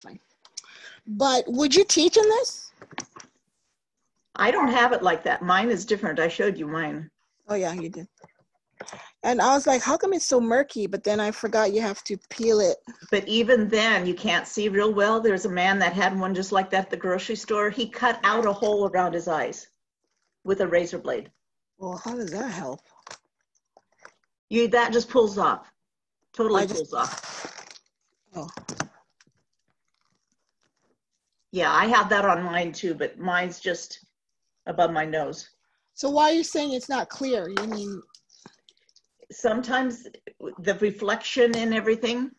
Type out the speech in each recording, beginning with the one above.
fine. But would you teach in this? I don't have it like that. Mine is different. I showed you mine. Oh yeah, you did. And I was like, how come it's so murky? But then I forgot you have to peel it. But even then, you can't see real well. There's a man that had one just like that at the grocery store. He cut out a hole around his eyes with a razor blade. Well, how does that help? That just pulls off. Totally pulls off. Oh. Yeah, I have that on mine too, but mine's just above my nose. So why are you saying it's not clear? You mean? Sometimes the reflection and everything.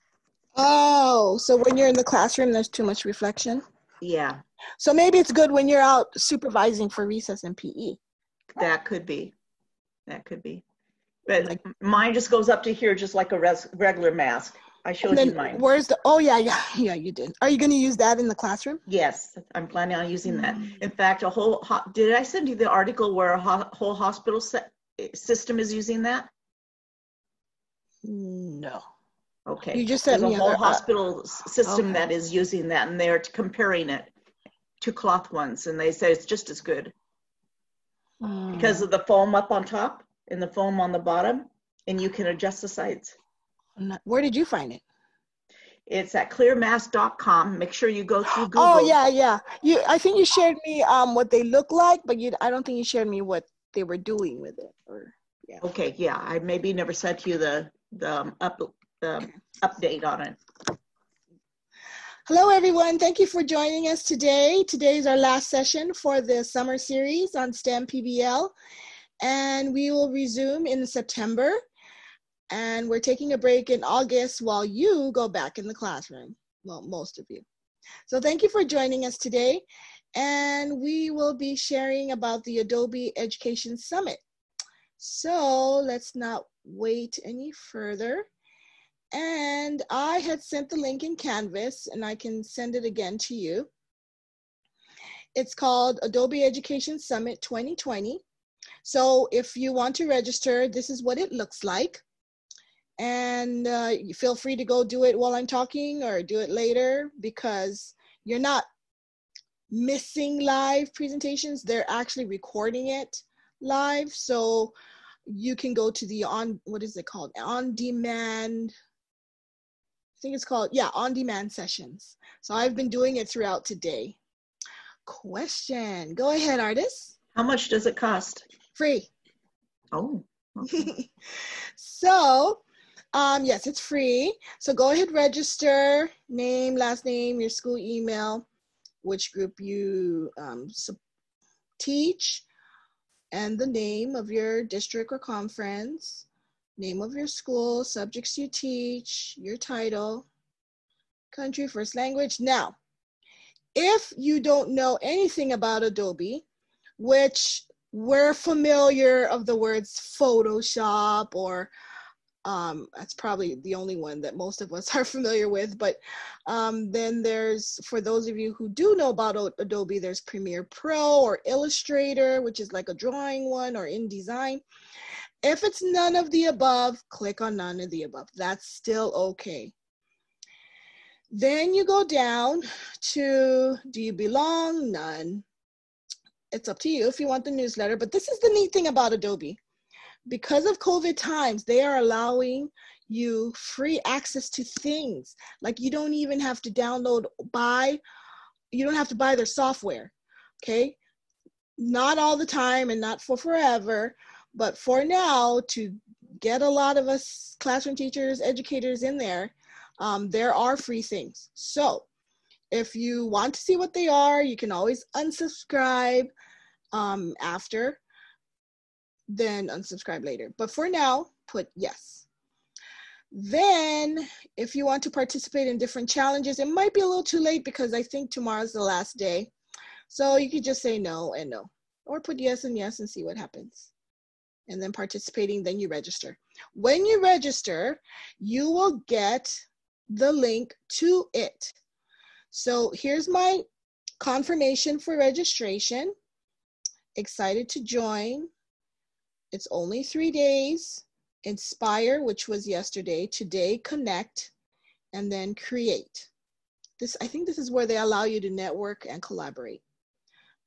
Oh, so when you're in the classroom, there's too much reflection? Yeah. So maybe it's good when you're out supervising for recess and PE. That could be. That could be. But like, mine just goes up to here just like a regular mask. I showed you mine. Where's the, oh yeah, you did. Are you going to use that in the classroom? Yes, I'm planning on using that. In fact, did I send you the article where a whole hospital system is using that? No. Okay. You just sent me a whole hospital system that is using that, and they're comparing it to cloth ones, and they say it's just as good because of the foam up on top and the foam on the bottom, and you can adjust the sides. Where did you find it? It's at clearmask.com. Make sure you go through Google. Oh yeah. I think you shared me what they look like, but I don't think you shared me what they were doing with it. Or yeah. Okay, yeah, I maybe never sent you the update on it. Hello everyone, thank you for joining us today. Today is our last session for the summer series on STEM PBL, and we will resume in September. And we're taking a break in August while you go back in the classroom. Well, most of you. So thank you for joining us today. And we will be sharing about the Adobe Education Summit. So let's not wait any further. And I had sent the link in Canvas, and I can send it again to you. It's called Adobe Education Summit 2020. So if you want to register, this is what it looks like. And you feel free to go do it while I'm talking or do it later, because you're not missing live presentations. They're actually recording it live. So you can go to the what is it called? On-demand, I think it's called, yeah, on-demand sessions. So I've been doing it throughout today. Question, go ahead, artist. How much does it cost? Free. Oh, okay. So, yes, it's free. So go ahead, register, name, last name, your school email, which group you teach, and the name of your district or conference, name of your school, subjects you teach, your title, country, first language. Now, if you don't know anything about Adobe, which we're familiar of the words Photoshop, or that's probably the only one that most of us are familiar with. But then there's, for those of you who do know about Adobe, there's Premiere Pro or Illustrator, which is like a drawing one, or InDesign. If it's none of the above, click on none of the above. That's still okay. Then you go down to, do you belong? None. It's up to you if you want the newsletter. But this is the neat thing about Adobe. Because of COVID times, they are allowing you free access to things. Like, you don't even have to you don't have to buy their software, okay? Not all the time and not for forever, but for now, to get a lot of us classroom teachers, educators in there, there are free things. So if you want to see what they are, you can always unsubscribe after, then unsubscribe later. But for now, put yes. Then if you want to participate in different challenges, it might be a little too late because I think tomorrow's the last day. So you could just say no and no, or put yes and yes and see what happens. And then participating, then you register. When you register, you will get the link to it. So here's my confirmation for registration. Excited to join. It's only 3 days. Inspire, which was yesterday. Today, connect, and then create. I think this is where they allow you to network and collaborate.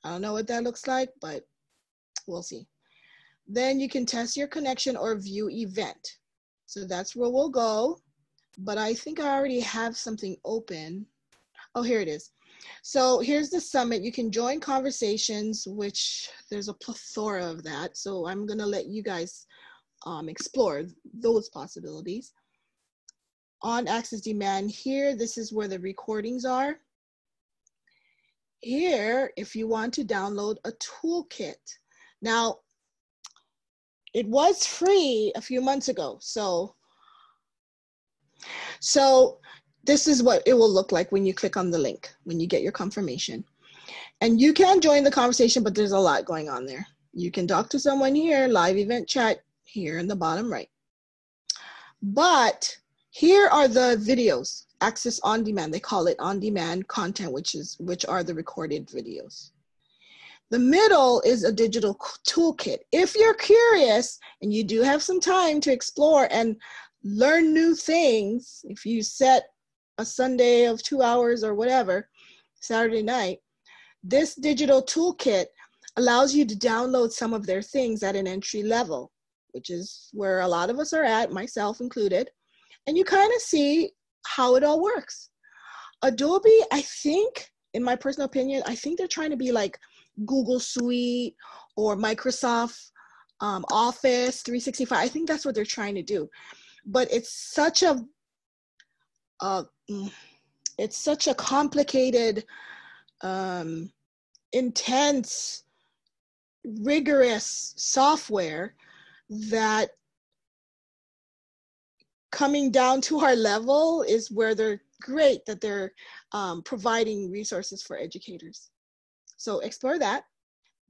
I don't know what that looks like, but we'll see. Then you can test your connection or view event. So that's where we'll go. But I think I already have something open. Oh, here it is. So here's the summit. You can join conversations, which there's a plethora of that. So I'm gonna let you guys explore those possibilities. On access demand here, this is where the recordings are. Here, if you want to download a toolkit. Now, it was free a few months ago. So this is what it will look like when you click on the link, when you get your confirmation. And you can join the conversation, but there's a lot going on there. You can talk to someone here, live event chat here in the bottom right. But here are the videos, access on demand. They call it on demand content, which are the recorded videos. The middle is a digital toolkit. If you're curious and you do have some time to explore and learn new things, if you set a Sunday of 2 hours or whatever, Saturday night, this digital toolkit allows you to download some of their things at an entry level, which is where a lot of us are at, myself included. And you kind of see how it all works. Adobe, I think, in my personal opinion, I think they're trying to be like Google Suite or Microsoft Office 365. I think that's what they're trying to do. But it's such a complicated, intense, rigorous software that coming down to our level is where they're great that they're providing resources for educators. So explore that.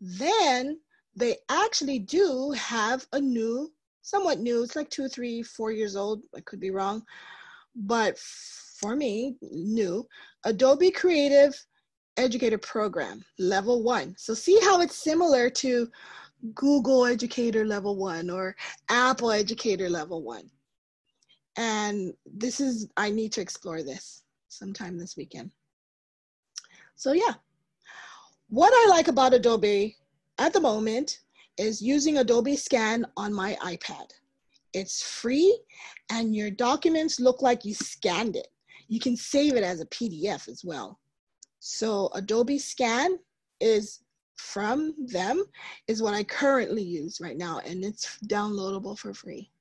Then they actually do have a new, somewhat new, it's like 2, 3, 4 years old, I could be wrong, but for me, new, Adobe Creative Educator Program, Level 1. So see how it's similar to Google Educator Level 1 or Apple Educator Level 1. And this is, I need to explore this sometime this weekend. So yeah, what I like about Adobe at the moment is using Adobe Scan on my iPad. It's free and your documents look like you scanned it. You can save it as a PDF as well. So Adobe Scan is from them, is what I currently use right now, and it's downloadable for free.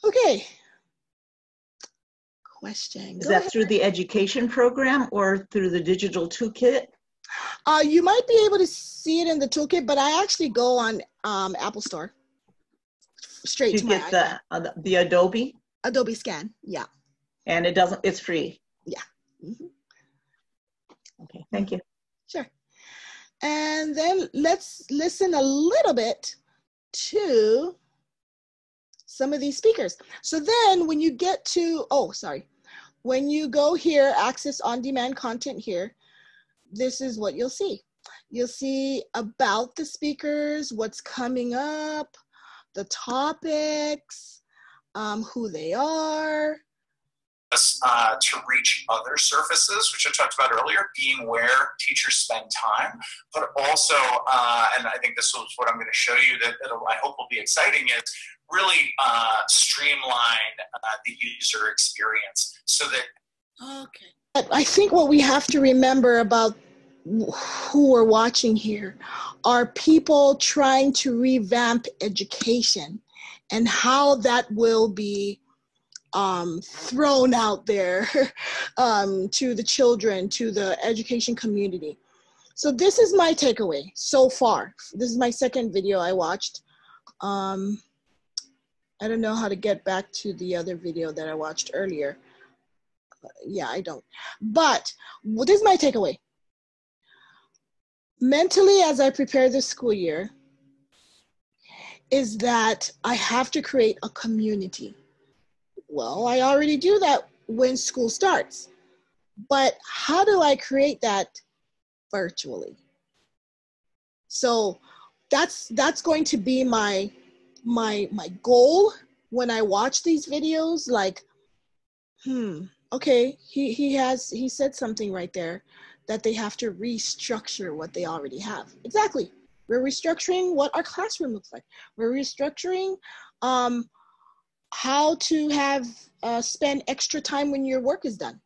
Okay. Question. Is that through the education program or through the digital toolkit? You might be able to see it in the toolkit, but I actually go on Apple Store straight to my iPad. The Adobe? Adobe Scan, yeah. And it doesn't, it's free? Yeah. Mm-hmm. Okay, thank you. Sure. And then let's listen a little bit to some of these speakers. So then when you get to, when you go here, access on-demand content here, this is what you'll see. You'll see about the speakers, what's coming up, the topics, who they are. To reach other surfaces, which I talked about earlier, being where teachers spend time, but also, and I think this is what I'm going to show you that I hope will be exciting, is really streamline the user experience so that. Okay. I think what we have to remember about who we're watching here are people trying to revamp education and how that will be thrown out there to the children, to the education community. So this is my takeaway so far. This is my second video I watched. I don't know how to get back to the other video that I watched earlier. Yeah, I don't. But this is my takeaway. Mentally, as I prepare this school year, is that I have to create a community. Well, I already do that when school starts, but how do I create that virtually? So that's going to be my goal when I watch these videos, like, Okay, he said something right there, that they have to restructure what they already have. Exactly. We're restructuring what our classroom looks like. We're restructuring how to have spend extra time when your work is done.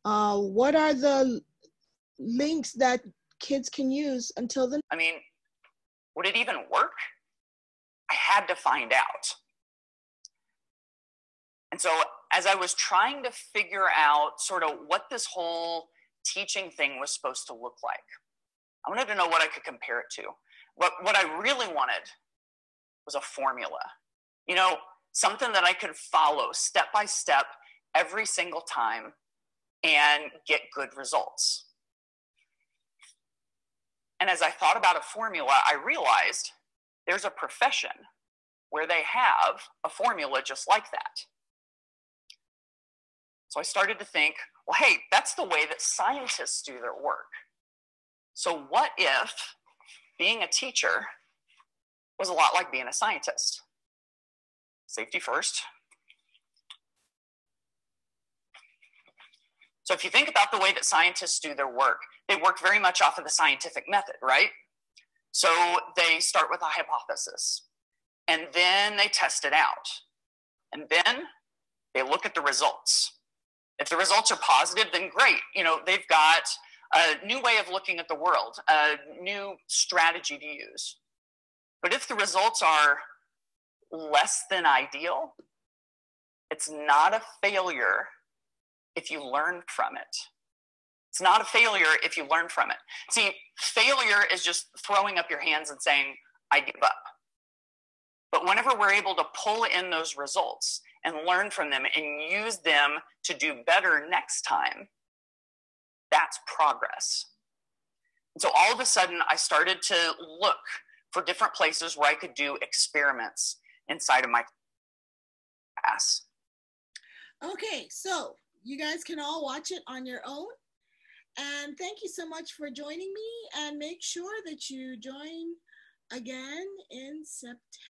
What are the links that kids can use until the... I mean, would it even work? I had to find out. And so as I was trying to figure out sort of what this whole teaching thing was supposed to look like, I wanted to know what I could compare it to. What I really wanted was a formula. You know, something that I could follow step by step every single time and get good results. And as I thought about a formula, I realized there's a profession where they have a formula just like that. So I started to think, well, hey, that's the way that scientists do their work. So what if being a teacher was a lot like being a scientist? Safety first. So if you think about the way that scientists do their work, they work very much off of the scientific method, right? So they start with a hypothesis, and then they test it out. And then they look at the results. If the results are positive, then great. You know, they've got a new way of looking at the world, a new strategy to use. But if the results are less than ideal, it's not a failure if you learn from it. It's not a failure if you learn from it. See, failure is just throwing up your hands and saying, I give up. But whenever we're able to pull in those results and learn from them and use them to do better next time, that's progress. And so all of a sudden, I started to look for different places where I could do experiments inside of my class. Okay, so you guys can all watch it on your own. And thank you so much for joining me, and make sure that you join again in September.